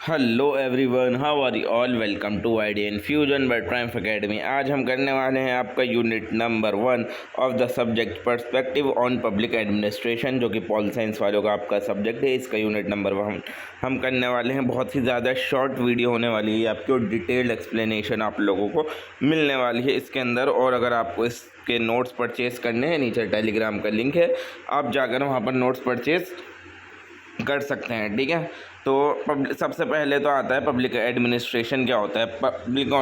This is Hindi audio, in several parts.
Hello everyone, how are you all. Welcome to idea infusion by triumph academy. आज हम करने वाले हैं आपका unit number 1 of the subject perspective on public administration, जो कि पॉल साइंस वालों का आपका सब्जेक्ट है। इसका यूनिट नंबर 1 हम करने वाले हैं। बहुत ही ज़्यादा शॉर्ट वीडियो होने वाली है आपकी, और डिटेल्ड एक्सप्लेनेशन आप लोगों को मिलने वाली है इसके अंदर। और अगर आपको इसके नोट्स परचेज़ करने हैं, नीचे टेलीग्राम का लिंक है, आप जाकर वहाँ पर नोट्स परचेज़ कर सकते हैं। ठीक है, तो सबसे पहले तो आता है पब्लिक एडमिनिस्ट्रेशन क्या होता है। पब्लिक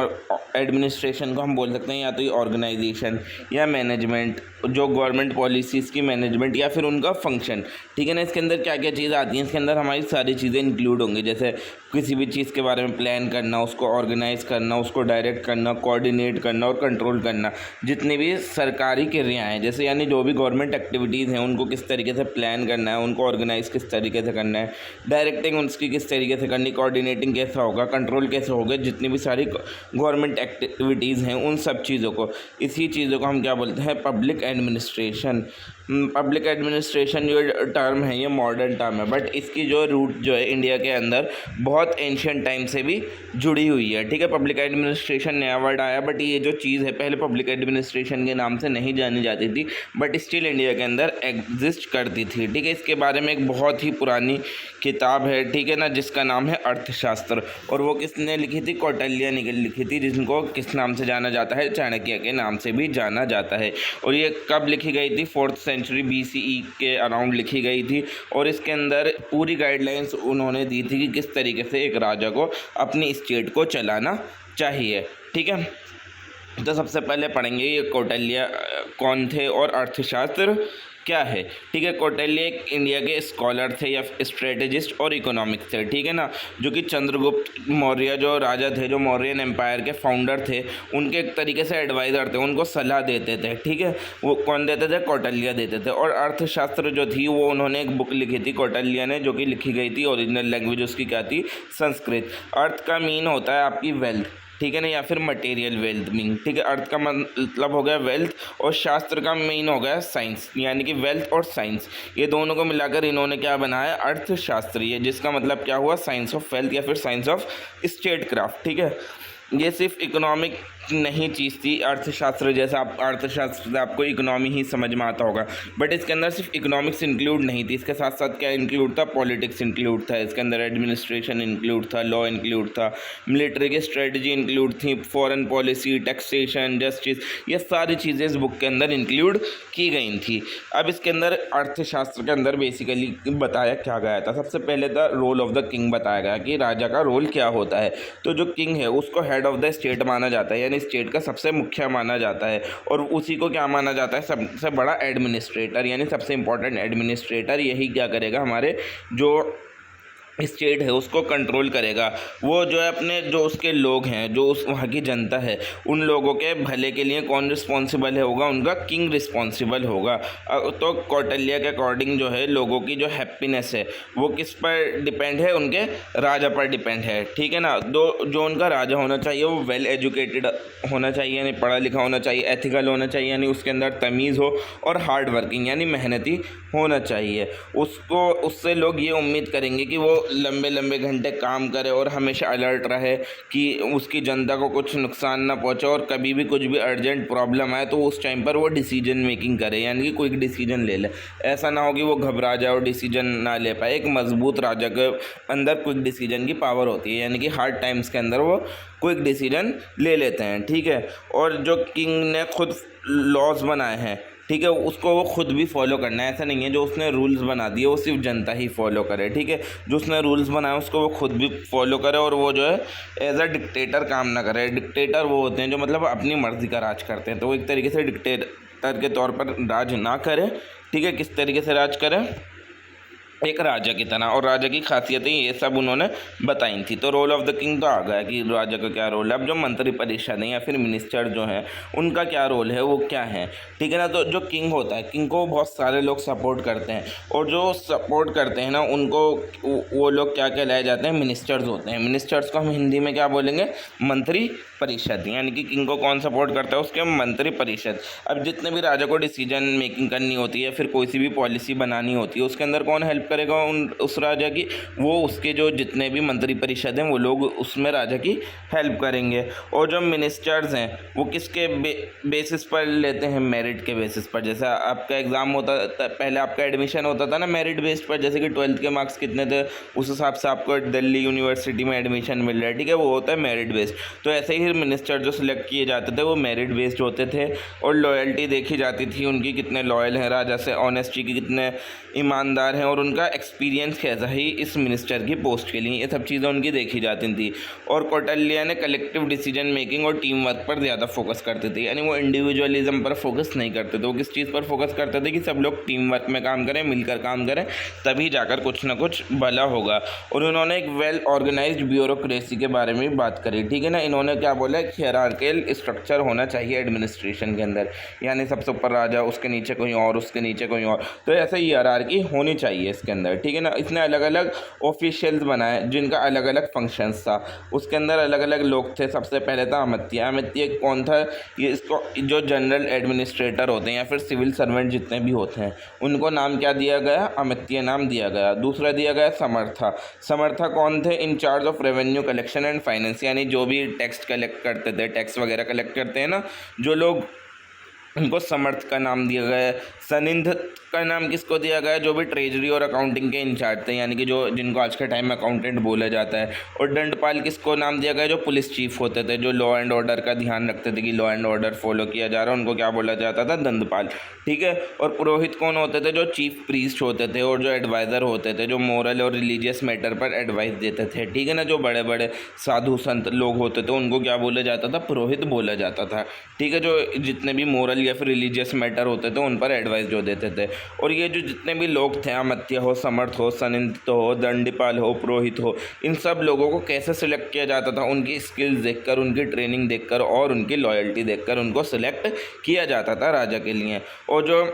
एडमिनिस्ट्रेशन को हम बोल सकते हैं या तो ये ऑर्गेनाइजेशन या मैनेजमेंट, जो गवर्नमेंट पॉलिसीज़ की मैनेजमेंट या फिर उनका फंक्शन। ठीक है ना, इसके अंदर क्या क्या चीज़ आती हैं, इसके अंदर हमारी सारी चीज़ें इंक्लूड होंगी। जैसे किसी भी चीज़ के बारे में प्लान करना, उसको ऑर्गेनाइज करना, उसको डायरेक्ट करना, कोऑर्डिनेट करना और कंट्रोल करना। जितनी भी सरकारी क्रियाएँ हैं, जैसे यानी जो भी गवर्नमेंट एक्टिविटीज़ हैं, उनको किस तरीके से प्लान करना है, उनको ऑर्गेनाइज किस तरीके से करना है, डायरेक्टिंग उसकी किस तरीके से करनी, कोऑर्डिनेटिंग कैसा होगा, कंट्रोल कैसे होगा, जितनी भी सारी गवर्नमेंट एक्टिविटीज़ हैं उन सब चीज़ों को, इसी चीज़ों को हम क्या बोलते हैं, पब्लिक एडमिनिस्ट्रेशन। पब्लिक एडमिनिस्ट्रेशन जो टर्म है ये मॉडर्न टर्म है, बट इसकी जो रूट जो है इंडिया के अंदर बहुत एंशियंट टाइम से भी जुड़ी हुई है। ठीक है, पब्लिक एडमिनिस्ट्रेशन नया वर्ड आया, बट ये जो चीज़ है पहले पब्लिक एडमिनिस्ट्रेशन के नाम से नहीं जानी जाती थी, बट स्टिल इंडिया के अंदर एग्जिस्ट करती थी। ठीक है, इसके बारे में एक बहुत ही पुरानी किताब है, ठीक है ना, जिसका नाम है अर्थशास्त्र। और वो किसने लिखी थी, कौटिल्य ने लिखी थी, जिनको किस नाम से जाना जाता है, चाणक्य के नाम से भी जाना जाता है। और ये कब लिखी गई थी, 4th सेंचुरी BCE के अराउंड लिखी गई थी। और इसके अंदर पूरी गाइडलाइंस उन्होंने दी थी कि किस तरीके से एक राजा को अपनी स्टेट को चलाना चाहिए। ठीक है, तो सबसे पहले पढ़ेंगे ये कौटिल्य कौन थे और अर्थशास्त्र क्या है। ठीक है, कौटिल्य एक इंडिया के स्कॉलर थे या स्ट्रेटेजिस्ट और इकोनॉमिक्स थे। ठीक है ना, जो कि चंद्रगुप्त मौर्य जो राजा थे, जो मौर्यन एम्पायर के फाउंडर थे, उनके एक तरीके से एडवाइज़र थे, उनको सलाह देते थे। ठीक है, वो कौन देते थे, कौटिल्य देते थे। और अर्थशास्त्र जो थी वो उन्होंने एक बुक लिखी थी कौटिल्य ने, जो कि लिखी गई थी, ओरिजिनल लैंग्वेज उसकी क्या थी, संस्कृत। अर्थ का मीन होता है आपकी वेल्थ, ठीक है ना, या फिर मटेरियल वेल्थ मीन। ठीक है, अर्थ का मतलब हो गया वेल्थ, और शास्त्र का मीन हो गया साइंस, यानी कि वेल्थ और साइंस, ये दोनों को मिलाकर इन्होंने क्या बनाया, अर्थशास्त्र, ये जिसका मतलब क्या हुआ, साइंस ऑफ वेल्थ या फिर साइंस ऑफ स्टेट क्राफ्ट। ठीक है, ये सिर्फ इकोनॉमिक नहीं चीज़ थी अर्थशास्त्र जैसा। आप अर्थशास्त्र से आपको इकोनॉमी ही समझ में आता होगा, बट इसके अंदर सिर्फ इकोनॉमिक्स इंक्लूड नहीं थी, इसके साथ साथ क्या इंक्लूड था, पॉलिटिक्स इंक्लूड था, इसके अंदर एडमिनिस्ट्रेशन इंक्लूड था, लॉ इंक्लूड था, मिलिट्री की स्ट्रेटजी इंक्लूड थी, फॉरेन पॉलिसी, टैक्सेशन, जस्टिस, ये सारी चीज़ें इस बुक के अंदर इंक्लूड की गई थी। अब इसके अंदर अर्थशास्त्र के अंदर बेसिकली बताया क्या गया था, सबसे पहले the role of the king बताया गया कि राजा का रोल क्या होता है। तो जो किंग है उसको हेड ऑफ द स्टेट माना जाता है, यानी स्टेट का सबसे मुखिया माना जाता है। और उसी को क्या माना जाता है, सबसे बड़ा एडमिनिस्ट्रेटर, यानी सबसे इंपॉर्टेंट एडमिनिस्ट्रेटर। यही क्या करेगा, हमारे जो स्टेट है उसको कंट्रोल करेगा। वो जो है अपने जो उसके लोग हैं, जो उस वहाँ की जनता है, उन लोगों के भले के लिए कौन रिस्पॉन्सिबल है होगा, उनका किंग रिस्पॉन्सिबल होगा। तो कौटिल्य के अकॉर्डिंग जो है लोगों की जो हैप्पीनेस है वो किस पर डिपेंड है, उनके राजा पर डिपेंड है। ठीक है ना, जो उनका राजा होना चाहिए वो वेल एजुकेटेड होना चाहिए, यानी पढ़ा लिखा होना चाहिए, एथिकल होना चाहिए, यानी उसके अंदर तमीज़ हो, और हार्ड वर्किंग यानी मेहनती होना चाहिए। उससे लोग ये उम्मीद करेंगे कि वो लंबे लंबे घंटे काम करे और हमेशा अलर्ट रहे कि उसकी जनता को कुछ नुकसान ना पहुंचे, और कभी भी कुछ भी अर्जेंट प्रॉब्लम आए तो उस टाइम पर वो डिसीजन मेकिंग करे, यानी कि क्विक डिसीजन ले ले। ऐसा ना हो कि वो घबरा जाए और डिसीजन ना ले पाए। एक मजबूत राजा के अंदर क्विक डिसीजन की पावर होती है, यानी कि हार्ड टाइम्स के अंदर वो क्विक डिसीजन ले लेते हैं। ठीक है, और जो किंग ने खुद लॉज बनाए हैं, ठीक है, उसको वो खुद भी फॉलो करना है। ऐसा नहीं है जो उसने रूल्स बना दिए वो सिर्फ जनता ही फॉलो करे। ठीक है, जो उसने रूल्स बनाए उसको वो खुद भी फॉलो करे, और वो जो है एज अ डिक्टेटर काम ना करे। डिक्टेटर वो होते हैं जो मतलब अपनी मर्ज़ी का राज करते हैं, तो वो एक तरीके से डिक्टेटर के तौर पर राज ना करे। ठीक है, किस तरीके से राज करें, एक राजा की तरह। और राजा की खासियतें ये सब उन्होंने बताई थी। तो रोल ऑफ द किंग तो आ गया कि राजा का क्या रोल है। अब जो मंत्री परिषद है या फिर मिनिस्टर जो हैं उनका क्या रोल है, वो क्या है। ठीक है ना, तो जो किंग होता है, किंग को बहुत सारे लोग सपोर्ट करते हैं, और जो सपोर्ट करते हैं ना उनको वो लोग क्या कहलाए जाते हैं, मिनिस्टर्स होते हैं। मिनिस्टर्स को हम हिंदी में क्या बोलेंगे, मंत्री परिषद, यानी कि किंग को कौन सपोर्ट करता है, उसके मंत्री परिषद। अब जितने भी राजा को डिसीजन मेकिंग करनी होती है, फिर कोई सी भी पॉलिसी बनानी होती है, उसके अंदर कौन हेल्प हेल्प करेगा उस राजा की, वो उसके जो जितने भी मंत्री परिषद हैं वो लोग उसमें राजा की हेल्प करेंगे। और जो मिनिस्टर्स हैं वो किसके बेसिस पर लेते हैं, मेरिट के बेसिस पर। जैसा आपका एग्ज़ाम होता था पहले, आपका एडमिशन होता था ना मेरिट बेस्ड पर, जैसे कि 12th के मार्क्स कितने थे उस हिसाब से आपको दिल्ली यूनिवर्सिटी में एडमिशन मिल रहा है, ठीक है, वो होता है मेरिट बेस्ड। तो ऐसे ही मिनिस्टर जो सिलेक्ट किए जाते थे वो मेरिट बेस्ड होते थे, और लॉयल्टी देखी जाती थी उनकी, कितने लॉयल हैं राजा से, ऑनेस्टी की कितने ईमानदार हैं, और उनका एक्सपीरियंस कैसा है इस मिनिस्टर की पोस्ट के लिए, ये सब चीज़ें उनकी देखी जाती थी। और कौटिल्य ने कलेक्टिव डिसीजन मेकिंग और टीम वर्क पर ज़्यादा फोकस करते थे, यानी वो इंडिविजुअलिज्म पर फोकस नहीं करते थे। वो किस चीज़ पर फोकस करते थे कि सब लोग टीम वर्क में काम करें, मिलकर काम करें, तभी जाकर कुछ ना कुछ भला होगा। और उन्होंने एक वेल ऑर्गेनाइज्ड ब्यूरोक्रेसी के बारे में बात करी, ठीक है ना। इन्होंने क्या बोला, एक हायरार्किकल स्ट्रक्चर होना चाहिए एडमिनिस्ट्रेशन के अंदर, यानी सबसे ऊपर राजा, उसके नीचे कोई और, उसके नीचे कोई और, तो ऐसे ही हायरार्की होनी चाहिए इसके अंदर, ठीक है ना। इसने अलग अलग ऑफिशियल्स बनाए जिनका अलग अलग फंक्शंस था, उसके अंदर अलग अलग लोग थे। सबसे पहले था अमात्य। अमात्य कौन था, ये इसको जो जनरल एडमिनिस्ट्रेटर होते हैं या फिर सिविल सर्वेंट जितने भी होते हैं उनको नाम क्या दिया गया, अमात्य नाम दिया गया। दूसरा दिया गया समर्था। समर्था कौन थे, in charge of revenue collection and finance, यानी जो भी टैक्स कलेक्ट करते थे, टैक्स वगैरह कलेक्ट करते हैं ना जो लोग, उनको समर्थ का नाम दिया गया है। सनिंध का नाम किसको दिया गया है, जो भी ट्रेजरी और अकाउंटिंग के इंचार्ज थे, यानी कि जो जिनको आज के टाइम में अकाउंटेंट बोला जाता है। और दंडपाल किसको नाम दिया गया, जो पुलिस चीफ होते थे, जो लॉ एंड ऑर्डर का ध्यान रखते थे कि लॉ एंड ऑर्डर फॉलो किया जा रहा है, उनको क्या बोला जाता था, दंडपाल, ठीक है। और पुरोहित कौन होते थे, जो चीफ प्रीस्ट होते थे और जो एडवाइज़र होते थे, जो मोरल और रिलीजियस मैटर पर एडवाइस देते थे, ठीक है ना। जो बड़े बड़े साधु संत लोग होते थे उनको क्या बोला जाता था, पुरोहित बोला जाता था, ठीक है। जो जितने भी मोरल या फिर रिलीजियस मैटर होते थे उन पर एडवाइस जो देते थे। और ये जो जितने भी लोग थे, अमात्य हो, समर्थ हो, सनिंद हो, दंडपाल हो, पुरोहित हो, इन सब लोगों को कैसे सिलेक्ट किया जाता था, उनकी स्किल्स देखकर, उनकी ट्रेनिंग देखकर और उनकी लॉयल्टी देखकर उनको सिलेक्ट किया जाता था राजा के लिए। और जो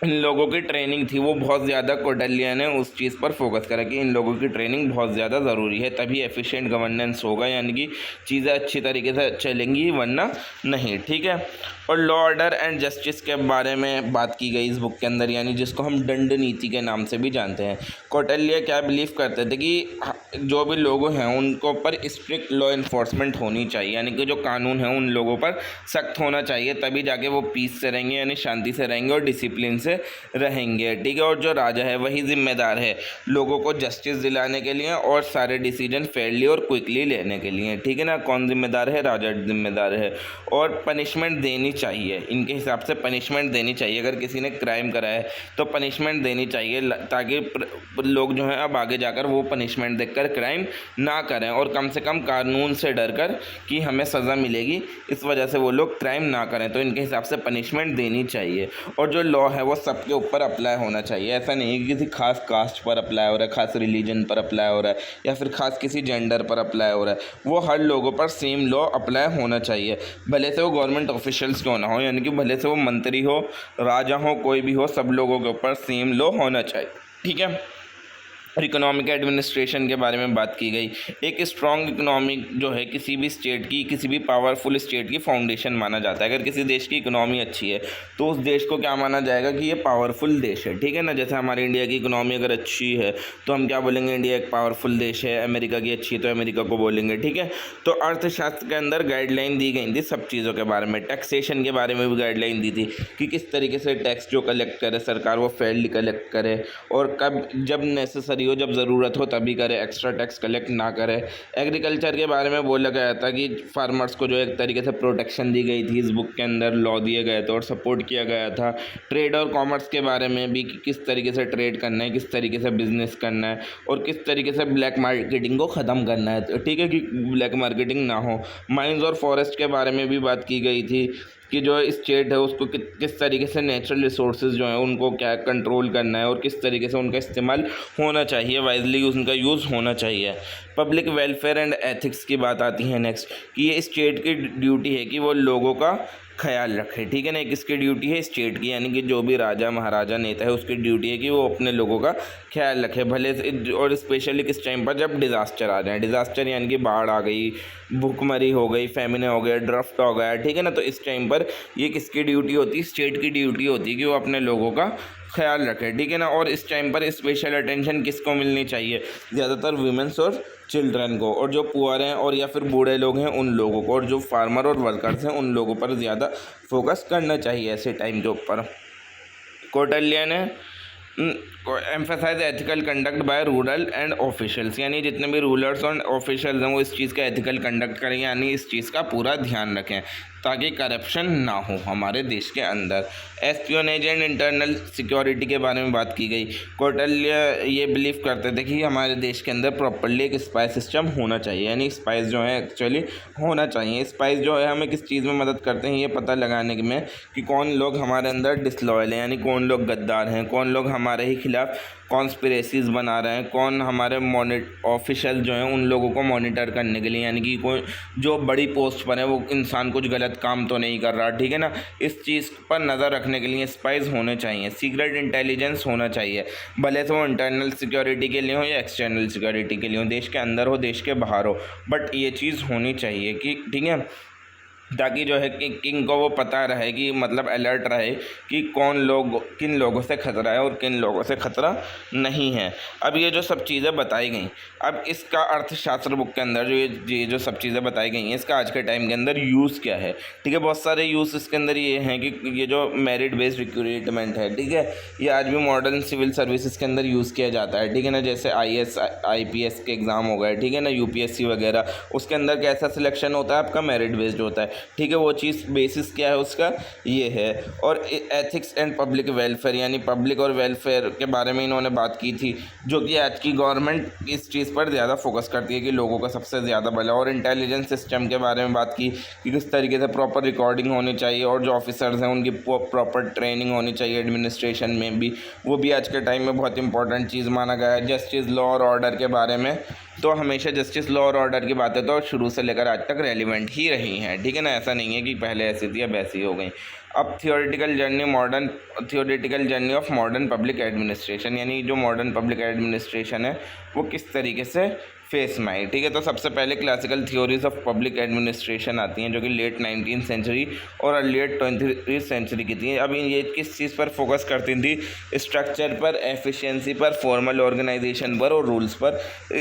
इन लोगों की ट्रेनिंग थी वो बहुत ज़्यादा, कौटिल्य ने उस चीज़ पर फोकस करा कि इन लोगों की ट्रेनिंग बहुत ज़्यादा ज़रूरी है, तभी एफिशिएंट गवर्नेंस होगा, यानी कि चीज़ें अच्छी तरीके से चलेंगी, वरना नहीं, ठीक है। और लॉ ऑर्डर एंड जस्टिस के बारे में बात की गई इस बुक के अंदर, यानी जिसको हम दंड नीति के नाम से भी जानते हैं। कौटिल्य क्या बिलीव करते थे कि जो भी लोग हैं उनको पर स्ट्रिक्ट लॉ इन्फोर्समेंट होनी चाहिए, यानी कि जो कानून है उन लोगों पर सख्त होना चाहिए, तभी जाके वो पीस से रहेंगे, यानी शांति से रहेंगे और डिसिप्लिन से रहेंगे, ठीक है। और जो राजा है वही जिम्मेदार है लोगों को जस्टिस दिलाने के लिए और सारे डिसीजन फेयरली और क्विकली लेने के लिए, ठीक है ना। कौन जिम्मेदार है, राजा जिम्मेदार है। और पनिशमेंट देनी चाहिए, इनके हिसाब से पनिशमेंट देनी चाहिए, अगर किसी ने क्राइम करा है तो पनिशमेंट देनी चाहिए, ताकि लोग जो हैं अब आगे जाकर वो पनिशमेंट देखकर क्राइम ना करें, और कम से कम कानून से डर कर कि हमें सज़ा मिलेगी इस वजह से वो लोग क्राइम ना करें, तो इनके हिसाब से पनिशमेंट देनी चाहिए। और जो लॉ है वो सबके ऊपर अप्लाई होना चाहिए, ऐसा नहीं कि किसी खास कास्ट पर अप्लाई हो रहा है, खास रिलीजन पर अप्लाई हो रहा है, या फिर खास किसी जेंडर पर अप्लाई हो रहा है, वो हर लोगों पर सेम लॉ अप्लाई होना चाहिए, भले से वो गवर्नमेंट ऑफिशियल्स क्यों ना हो, यानी कि भले से वो मंत्री हो, राजा हो, कोई भी हो, सब लोगों के ऊपर सेम लॉ होना चाहिए, ठीक है। और इकोनॉमिक एडमिनिस्ट्रेशन के बारे में बात की गई। एक स्ट्रॉन्ग इकोनॉमिक जो है किसी भी स्टेट की, किसी भी पावरफुल स्टेट की फाउंडेशन माना जाता है। अगर किसी देश की इकोनॉमी अच्छी है तो उस देश को क्या माना जाएगा कि ये पावरफुल देश है, ठीक है ना। जैसे हमारी इंडिया की इकोनॉमी अगर अच्छी है तो हम क्या बोलेंगे, इंडिया एक पावरफुल देश है। अमेरिका की अच्छी है तो अमेरिका को बोलेंगे, ठीक है। तो अर्थशास्त्र के अंदर गाइडलाइन दी गई थी सब चीज़ों के बारे में। टैक्सेशन के बारे में भी गाइडलाइन दी थी कि किस तरीके से टैक्स जो कलेक्ट करे सरकार वो फेयरली कलेक्ट करे, और कब जब नेसेसरी हो, जब ज़रूरत हो तभी करे, एक्स्ट्रा टैक्स कलेक्ट ना करे। एग्रीकल्चर के बारे में बोला गया था कि फार्मर्स को जो एक तरीके से प्रोटेक्शन दी गई थी, इस बुक के अंदर लॉ दिए गए थे और सपोर्ट किया गया था। ट्रेड और कॉमर्स के बारे में भी कि किस तरीके से ट्रेड करना है, किस तरीके से बिजनेस करना है, और किस तरीके से ब्लैक मार्केटिंग को ख़त्म करना है, ठीक है, कि ब्लैक मार्केटिंग ना हो। माइंस और फॉरेस्ट के बारे में भी बात की गई थी कि जो स्टेट है उसको किस तरीके से नेचुरल रिसोर्सेज जो हैं उनको क्या कंट्रोल करना है और किस तरीके से उनका इस्तेमाल होना चाहिए, वाइजली उनका यूज़ होना चाहिए। पब्लिक वेलफेयर एंड एथिक्स की बात आती है नेक्स्ट, कि ये स्टेट की ड्यूटी है कि वो लोगों का ख्याल रखे, ठीक है ना। किसकी ड्यूटी है, स्टेट की, यानी कि जो भी राजा महाराजा नेता है उसकी ड्यूटी है कि वो अपने लोगों का ख्याल रखे, भले से, और स्पेशली किस टाइम पर जब डिज़ास्टर आ जाए। डिज़ास्टर यानी कि बाढ़ आ गई, भूखमरी हो गई, फैमिन हो गया, ड्राफ्ट हो गया, ठीक है ना। तो इस टाइम पर ये किसकी ड्यूटी होती है, स्टेट की ड्यूटी होती है कि वो अपने लोगों का ख्याल रखें, ठीक है ना। और इस टाइम पर स्पेशल अटेंशन किसको मिलनी चाहिए, ज़्यादातर वीमेंस और चिल्ड्रन को, और जो पुअर हैं और या फिर बूढ़े लोग हैं उन लोगों को, और जो फार्मर और वर्कर्स हैं उन लोगों पर ज़्यादा फोकस करना चाहिए ऐसे टाइम के ऊपर। कौटिल्य ने emphasise ethical conduct by rural and officials, यानी जितने भी रूलर्स और ऑफिशियल्स हैं वो इस चीज़ का एथिकल कंडक्ट करें, यानी इस चीज़ का पूरा ध्यान रखें ताकि करप्शन ना हो हमारे देश के अंदर। एस्पियोनेज एंड इंटरनल सिक्योरिटी के बारे में बात की गई। कौटिल्य ये बिलीव करते थे कि हमारे देश के अंदर प्रॉपर्ली एक स्पाई सिस्टम होना चाहिए, यानी स्पाइस जो है एक्चुअली होना चाहिए। स्पाइस जो है हमें किस चीज़ में मदद करते हैं, ये पता लगाने में कि कौन लोग हमारे अंदर डिसलॉयल हैं, यानी कौन लोग गद्दार हैं, कौन लोग हमारे ही खिलाफ कॉन्स्पिरेसीज बना रहे हैं, कौन हमारे ऑफिशियल जो हैं उन लोगों को मॉनिटर करने के लिए, यानी कि कोई जो बड़ी पोस्ट पर है वो इंसान कुछ गलत काम तो नहीं कर रहा, ठीक है ना। इस चीज़ पर नज़र रखने के लिए स्पाइस होने चाहिए। सीक्रेट इंटेलिजेंस होना चाहिए, भले से वो इंटरनल सिक्योरिटी के लिए हो या एक्सटर्नल सिक्योरिटी के लिए हो, देश के अंदर हो देश के बाहर हो, बट ये चीज़ होनी चाहिए कि ठीक है, ताकि जो है कि किंग को वो पता रहे कि मतलब अलर्ट रहे कि कौन लोग किन लोगों से खतरा है और किन लोगों से खतरा नहीं है। अब ये जो सब चीज़ें बताई गई, अब इसका अर्थशास्त्र बुक के अंदर ये जो सब चीज़ें बताई गई हैं इसका आज के टाइम के अंदर यूज़ क्या है, ठीक है। बहुत सारे यूज़ इसके अंदर ये हैं कि ये जो मेरिट बेस्ड रिक्रूटमेंट है, ठीक है, ये आज भी मॉडर्न सिविल सर्विसेज के अंदर यूज़ किया जाता है, ठीक है ना। जैसे IAS IPS के एग्ज़ाम हो गए, ठीक है ना, UPSC वगैरह, उसके अंदर कैसा सिलेक्शन होता है आपका, मेरिट बेस्ड होता है, ठीक है। वो चीज़ बेसिस क्या है उसका, ये है। और एथिक्स एंड पब्लिक वेलफेयर, यानी पब्लिक और वेलफेयर के बारे में इन्होंने बात की थी, जो कि आज की गवर्नमेंट इस चीज़ पर ज़्यादा फोकस करती है कि लोगों का सबसे ज़्यादा भला। और इंटेलिजेंस सिस्टम के बारे में बात की कि किस तरीके से प्रॉपर रिकॉर्डिंग होनी चाहिए, और जो ऑफिसर्स हैं उनकी प्रॉपर ट्रेनिंग होनी चाहिए एडमिनिस्ट्रेशन में भी, वो भी आज के टाइम में बहुत इंपॉर्टेंट चीज़ माना गया है। जस्टिस, लॉ और ऑर्डर के बारे में तो हमेशा जस्टिस, लॉ और ऑर्डर की बातें तो शुरू से लेकर आज तक रेलिवेंट ही रही हैं, ठीक है ना। ऐसा नहीं है कि पहले ऐसी थी अब ऐसी हो गई। अब theoretical journey of modern public administration, यानी जो मॉडर्न पब्लिक एडमिनिस्ट्रेशन है वो किस तरीके से फेस में आई, ठीक है। तो सबसे पहले classical theories of public administration आती हैं जो कि लेट 19th सेंचुरी और अर्लीट 20th सेंचुरी की थी। अब ये किस चीज़ पर फोकस करती थी, स्ट्रक्चर पर, एफिशिएंसी पर, फॉर्मल ऑर्गेनाइजेशन पर और रूल्स पर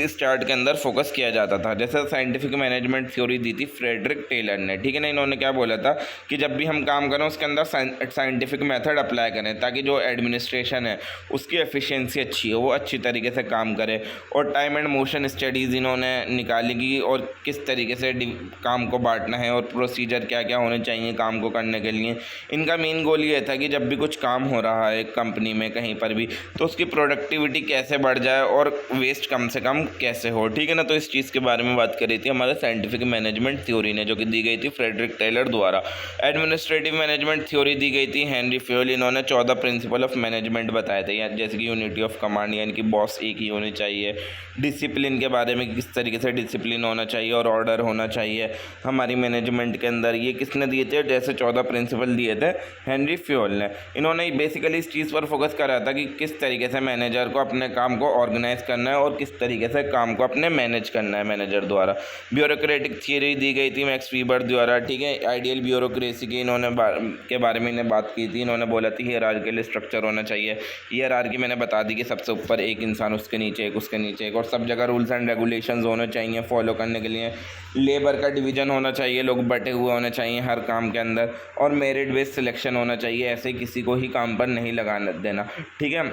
स्टार्ट के अंदर फोकस किया जाता था। जैसे साइंटिफिक मैनेजमेंट थ्योरी दी थी फ्रेडरिक टेलर ने, ठीक है ना। इन्होंने क्या बोला था कि जब भी हम काम करें उसके अंदर साइंटिफिक मेथड अप्लाई करें ताकि जो एडमिनिस्ट्रेशन है उसकी एफिशिएंसी अच्छी हो, वो अच्छी तरीके से काम करे। और टाइम एंड मोशन स्टडीज़ इन्होंने निकालेगी और किस तरीके से काम को बांटना है और प्रोसीजर क्या क्या होने चाहिए काम को करने के लिए। इनका मेन गोल ये था कि जब भी कुछ काम हो रहा है कंपनी में कहीं पर भी तो उसकी प्रोडक्टिविटी कैसे बढ़ जाए और वेस्ट कम से कम कैसे हो, ठीक है ना। तो इस चीज़ के बारे में बात करी थी हमारे साइंटिफिक मैनेजमेंट थ्योरी ने, जो कि दी गई थी फ्रेडरिक टेलर द्वारा। एडमिनिस्ट्रेटिव मैनेजमेंट थ्योरी दी गई थी हेनरी फ्योल। इन्होंने 14 प्रिंसिपल ऑफ मैनेजमेंट बताए थे, जैसे कि यूनिटी ऑफ कमांड, यानी कि बॉस एक ही होनी चाहिए। डिसिप्लिन के बारे में, किस तरीके से डिसिप्लिन होना चाहिए और ऑर्डर होना चाहिए हमारी मैनेजमेंट के अंदर, ये किसने दिए थे, जैसे 14 प्रिंसिपल दिए थे हेनरी फ्योल ने। इन्होंने बेसिकली इस चीज़ पर फोकस करा था कि किस तरीके से मैनेजर को अपने काम को ऑर्गेनाइज करना है और किस तरीके से काम को अपने मैनेज करना है मैनेजर द्वारा। ब्यूरोक्रेटिक थियरी दी गई थी मैक्स वीबर द्वारा, ठीक है। आइडियल ब्यूरोक्रेसी की इन्होंने के बारे में इन्हें बात की थी। इन्होंने बोला थी हियरार्किकल स्ट्रक्चर होना चाहिए। हियरार्की मैंने बता दी कि सबसे ऊपर एक इंसान, उसके नीचे एक, उसके नीचे एक, और सब जगह रूल्स एंड रेगुलेशंस होने चाहिए फॉलो करने के लिए। लेबर का डिवीज़न होना चाहिए, लोग बटे हुए होने चाहिए हर काम के अंदर, और मेरिट बेस्ड सिलेक्शन होना चाहिए, ऐसे किसी को ही काम पर नहीं लगाने देना, ठीक है।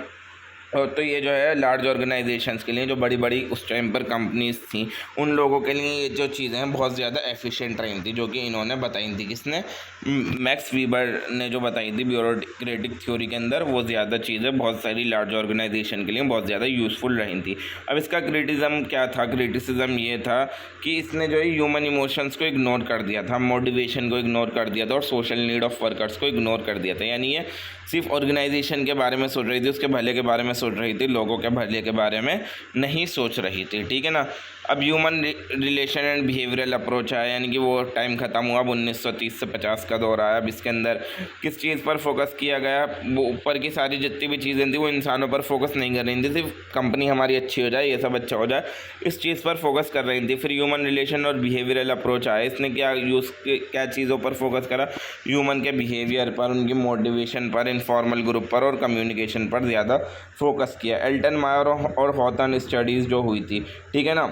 और तो ये जो है लार्ज ऑर्गेनाइजेशंस के लिए, जो बड़ी बड़ी उस टाइम पर कंपनीज थी, उन लोगों के लिए ये जो चीज़ें हैं बहुत ज़्यादा एफिशिएंट रही थी, जो कि इन्होंने बताई थी। किसने, मैक्स वीबर ने जो बताई थी ब्यूरोक्रेटिक थ्योरी के अंदर, वो ज़्यादा चीज़ें बहुत सारी लार्ज ऑर्गेनाइजेशन के लिए बहुत ज़्यादा यूज़फुल रही थी। अब इसका क्रिटिज़म क्या था, क्रिटिसिज्म ये था कि इसने जो है ह्यूमन इमोशंस को इग्नोर कर दिया था, मोटिवेशन को इग्नोर कर दिया था और सोशल नीड ऑफ वर्कर्स को इग्नोर कर दिया था। यानी ये सिर्फ ऑर्गेनाइजेशन के बारे में सोच रही थी, उसके भले के बारे में सोच रही थी, लोगों के भले के बारे में नहीं सोच रही थी, ठीक है ना। अब human relation and behavioural approach आया, यानी कि वो टाइम ख़त्म हुआ। अब 1930 से 50 का दौर आया। अब इसके अंदर किस चीज़ पर फोकस किया गया, वो ऊपर की सारी जितनी भी चीज़ें थी वो इंसानों पर फोकस नहीं कर रही थी, सिर्फ कंपनी हमारी अच्छी हो जाए, ये सब अच्छा हो जाए, इस चीज़ पर फोकस कर रही थी। फिर ह्यूमन रिलेशन और बिहेवियरल अप्रोच आया। इसने क्या चीज़ों पर फोकस करा, ह्यूमन के बिहेवियर पर, उनकी मोटिवेशन पर, इनफॉर्मल ग्रुप पर और कम्युनिकेशन पर ज़्यादा फोकस किया। एल्टन मायर और हॉथन स्टडीज़ जो हुई थी, ठीक है ना,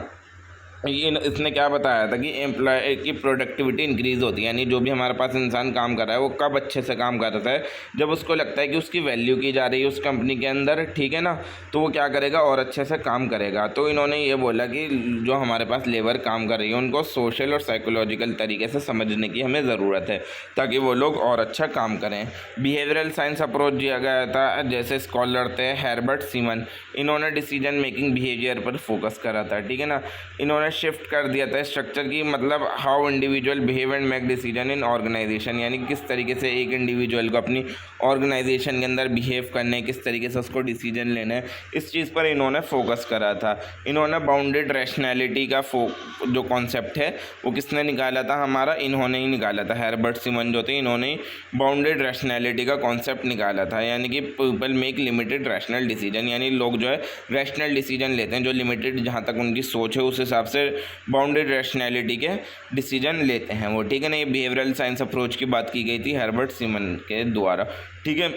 इसने क्या बताया था कि एम्प्लॉय की प्रोडक्टिविटी इंक्रीज़ होती है, यानी जो भी हमारे पास इंसान काम कर रहा है वो कब अच्छे से काम करता है, जब उसको लगता है कि उसकी वैल्यू की जा रही है उस कंपनी के अंदर, ठीक है ना, तो वो क्या करेगा और अच्छे से काम करेगा। तो इन्होंने ये बोला कि जो हमारे पास लेबर काम कर रही है उनको सोशल और साइकोलॉजिकल तरीके से समझने की हमें ज़रूरत है ताकि वो लोग और अच्छा काम करें। बिहेवियरल साइंस अप्रोच दिया गया था, जैसे स्कॉलर थे हेर्बर्ट सीमन, इन्होंने डिसीजन मेकिंग बिहेवियर पर फोकस करा था, ठीक है ना। इन्होंने शिफ्ट कर दिया था स्ट्रक्चर की, मतलब how individual behave and make decision in organisation, यानी किस तरीके से एक इंडिविजुअल को अपनी ऑर्गेनाइजेशन के अंदर बिहेव करना है, किस तरीके से उसको डिसीजन लेना है, इस चीज़ पर इन्होंने फोकस करा था। इन्होंने बाउंडेड रैशनैलिटी का जो कॉन्सेप्ट है वो किसने निकाला था, हमारा इन्होंने ही निकाला था, हेर्बर्ट सीमन जो थे इन्होंने ही बाउंडेड रैशनैलिटी का कॉन्सेप्ट निकाला था, यानी कि people make limited rational decision, यानी लोग जो है रैशनल डिसीजन लेते हैं, जो लिमिटेड जहाँ तक उनकी सोच है उस हिसाब से बाउंडेड रैशनैलिटी के डिसीजन लेते हैं वो, ठीक है ना। ये बिहेवियरल साइंस अप्रोच की बात की गई थी हेर्बर्ट सीमन के द्वारा, ठीक है।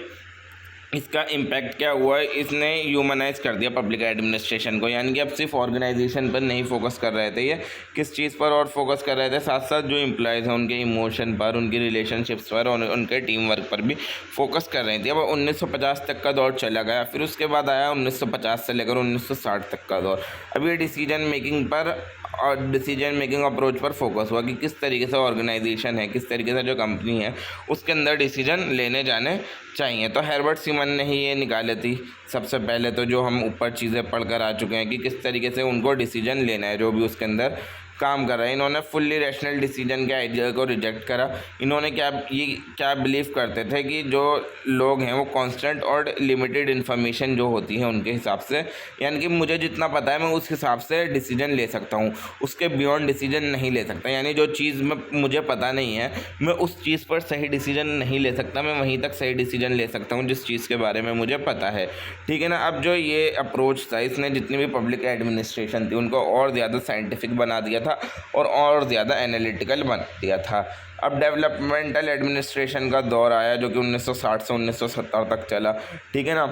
इसका इम्पैक्ट क्या हुआ है, इसने ह्यूमनाइज कर दिया पब्लिक एडमिनिस्ट्रेशन को, यानी कि अब सिर्फ ऑर्गेनाइजेशन पर नहीं फोकस कर रहे थे, ये किस चीज़ पर और फोकस कर रहे थे, साथ साथ जो एम्प्लॉयज़ हैं उनके इमोशन पर, उनकी रिलेशनशिप्स पर और उनके टीम वर्क पर भी फोकस कर रही थी। अब 1950 तक का दौर चला गया, फिर उसके बाद आया 1950 से लेकर 1960 तक का दौर। अब ये डिसीजन मेकिंग पर और डिसीजन मेकिंग अप्रोच पर फोकस हुआ कि किस तरीके से ऑर्गेनाइजेशन है, किस तरीके से जो कंपनी है उसके अंदर डिसीजन लेने जाने चाहिए। तो हेर्बर्ट सीमन ने ही ये निकाले थी सबसे पहले, तो जो हम ऊपर चीज़ें पढ़कर आ चुके हैं कि किस तरीके से उनको डिसीजन लेना है जो भी उसके अंदर काम कर रहे हैं। इन्होंने फुल्ली रैशनल डिसीजन के आइडिया को रिजेक्ट करा। इन्होंने क्या बिलीव करते थे कि जो लोग हैं वो कांस्टेंट और लिमिटेड इन्फॉर्मेशन जो होती है उनके हिसाब से, यानी कि मुझे जितना पता है मैं उस हिसाब से डिसीजन ले सकता हूँ, उसके बियॉन्ड डिसीजन नहीं ले सकता, यानी जो चीज़ में मुझे पता नहीं है मैं उस चीज़ पर सही डिसीजन नहीं ले सकता, मैं वहीं तक सही डिसीजन ले सकता हूँ जिस चीज़ के बारे में मुझे पता है, ठीक है ना। अब जो ये अप्रोच था इसने जितनी भी पब्लिक एडमिनिस्ट्रेशन थी उनको और ज़्यादा साइंटिफिक बना दिया था और ज़्यादा एनालिटिकल बना दिया था। अब डेवलपमेंटल एडमिनिस्ट्रेशन का दौर आया जो कि 1960 से 1970 तक चला, ठीक है ना।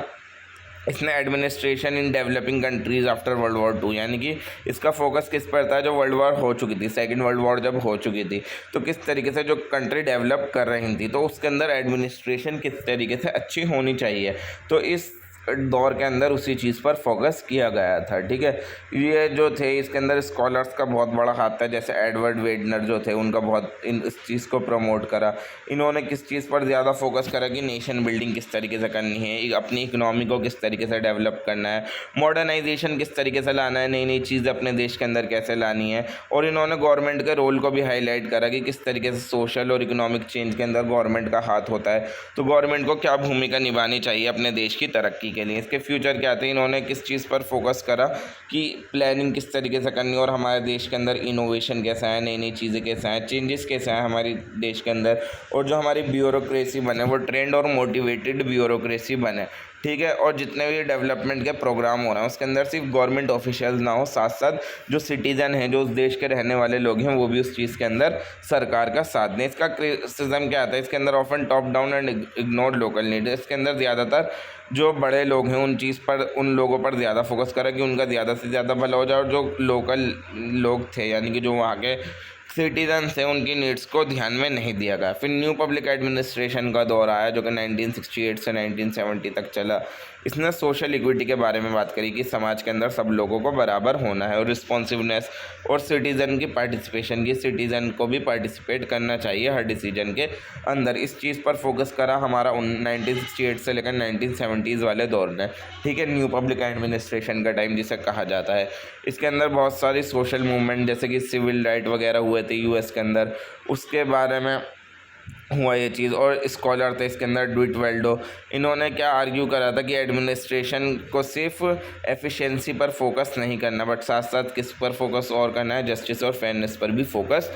इसने administration in developing countries after world war 2, यानी कि इसका फोकस किस पर था, जो वर्ल्ड वॉर हो चुकी थी, सेकंड वर्ल्ड वॉर जब हो चुकी थी तो किस तरीके से जो कंट्री डेवलप कर रही थी तो उसके अंदर एडमिनिस्ट्रेशन किस तरीके से अच्छी होनी चाहिए, तो इस दौर के अंदर उसी चीज़ पर फोकस किया गया था, ठीक है। ये जो थे इसके अंदर स्कॉलर्स का बहुत बड़ा हाथ था, जैसे एडवर्ड वेडनर जो थे उनका बहुत इस चीज़ को प्रमोट करा। इन्होंने किस चीज़ पर ज़्यादा फोकस करा कि नेशन बिल्डिंग किस तरीके से करनी है, अपनी इकनॉमी को किस तरीके से डेवलप करना है, मॉडर्नाइजेशन किस तरीके से लाना है, नई नई चीज़ें अपने देश के अंदर कैसे लानी है। और इन्होंने गवर्नमेंट के रोल को भी हाईलाइट करा कि किस तरीके से सोशल और इकोनॉमिक चेंज के अंदर गवर्नमेंट का हाथ होता है, तो गवर्नमेंट को क्या भूमिका निभानी चाहिए अपने देश की तरक्की के लिए। इसके फ्यूचर क्या थे, इन्होंने किस चीज़ पर फोकस करा कि प्लानिंग किस तरीके से करनी है और हमारे देश के अंदर इनोवेशन कैसा है, नई नई चीज़ें कैसा है, चेंजेस कैसा है हमारे देश के अंदर, और जो हमारी ब्यूरोक्रेसी बने वो ट्रेंड और मोटिवेटेड ब्यूरोक्रेसी बने, ठीक है। और जितने भी डेवलपमेंट के प्रोग्राम हो रहे हैं उसके अंदर सिर्फ गवर्नमेंट ऑफिशियल्स ना हो, साथ साथ जो सिटीज़न हैं, जो उस देश के रहने वाले लोग हैं वो भी उस चीज़ के अंदर सरकार का साथ दें। इसका क्रिटिसिज्म क्या आता है, इसके अंदर often top down and ignored local need, इसके अंदर ज़्यादातर जो बड़े लोग हैं उन लोगों पर ज़्यादा फोकस करा कि उनका ज़्यादा से ज़्यादा भला हो जाए, और जो लोकल लोग थे यानी कि जो वहाँ के सिटीजन्स हैं उनकी नीड्स को ध्यान में नहीं दिया गया। फिर न्यू पब्लिक एडमिनिस्ट्रेशन का दौर आया जो कि 1968 से 1970 तक चला। इसने सोशल इक्विटी के बारे में बात करी कि समाज के अंदर सब लोगों को बराबर होना है, और रिस्पॉन्सिवनेस और सिटीज़न की पार्टिसिपेशन की, सिटीज़न को भी पार्टिसिपेट करना चाहिए हर डिसीजन के अंदर। इस चीज़ पर फोकस करा हमारा 1968 से लेकर 1970s वाले दौर ने, ठीक है, न्यू पब्लिक एडमिनिस्ट्रेशन का टाइम जिसे कहा जाता है। इसके अंदर बहुत सारी सोशल मूवमेंट जैसे कि सिविल राइट वगैरह हुए थे यूएस के अंदर, उसके बारे में हुआ ये चीज़। और स्कॉलर थे इसके अंदर डुइट वेल्डो, इन्होंने क्या आर्ग्यू करा था कि एडमिनिस्ट्रेशन को सिर्फ एफिशिएंसी पर फोकस नहीं करना बट साथ साथ किस पर फोकस और करना है, जस्टिस और फेयरनेस पर भी फोकस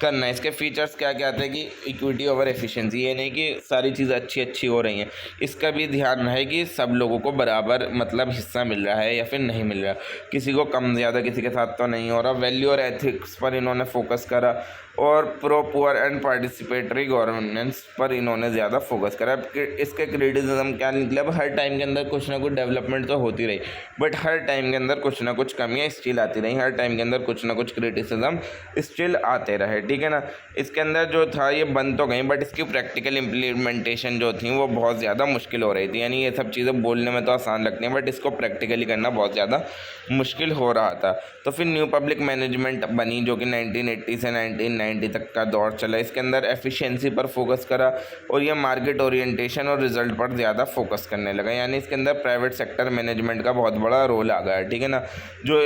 करना है। इसके फीचर्स क्या क्या आते हैं कि इक्विटी ओवर एफिशिएंसी, ये नहीं कि सारी चीज़ें अच्छी अच्छी हो रही हैं, इसका भी ध्यान रहे कि सब लोगों को बराबर मतलब हिस्सा मिल रहा है या फिर नहीं मिल रहा, किसी को कम ज़्यादा किसी के साथ तो नहीं हो रहा। वैल्यू और एथिक्स पर इन्होंने फोकस करा और pro poor and participatory governance पर इन्होंने ज़्यादा फोकस करा। इसके क्रिटिसिज्म क्या निकला, अब हर टाइम के अंदर कुछ ना कुछ डेवलपमेंट तो होती रही बट हर टाइम के अंदर कुछ ना कुछ कमियाँ स्टिल आती रही, हर टाइम के अंदर कुछ ना कुछ क्रिटिसिज्म स्टिल आते रहे, ठीक है ना। इसके अंदर जो था ये बन तो गई बट इसकी प्रैक्टिकल इम्प्लीमेंटेशन जो थी वो बहुत ज़्यादा मुश्किल हो रही थी। यानी ये सब चीज़ें बोलने में तो आसान लगती हैं बट इसको प्रैक्टिकली करना बहुत ज़्यादा मुश्किल हो रहा था। तो फिर न्यू पब्लिक मैनेजमेंट बनी जो कि 1980 से 1990 तक का दौर चला। इसके अंदर एफिशिएंसी पर फोकस करा और ये मार्केट ओरिएंटेशन और रिजल्ट पर ज़्यादा फोकस करने लगा। यानी इसके अंदर प्राइवेट सेक्टर मैनेजमेंट का बहुत बड़ा रोल आ गया, ठीक है ना। जो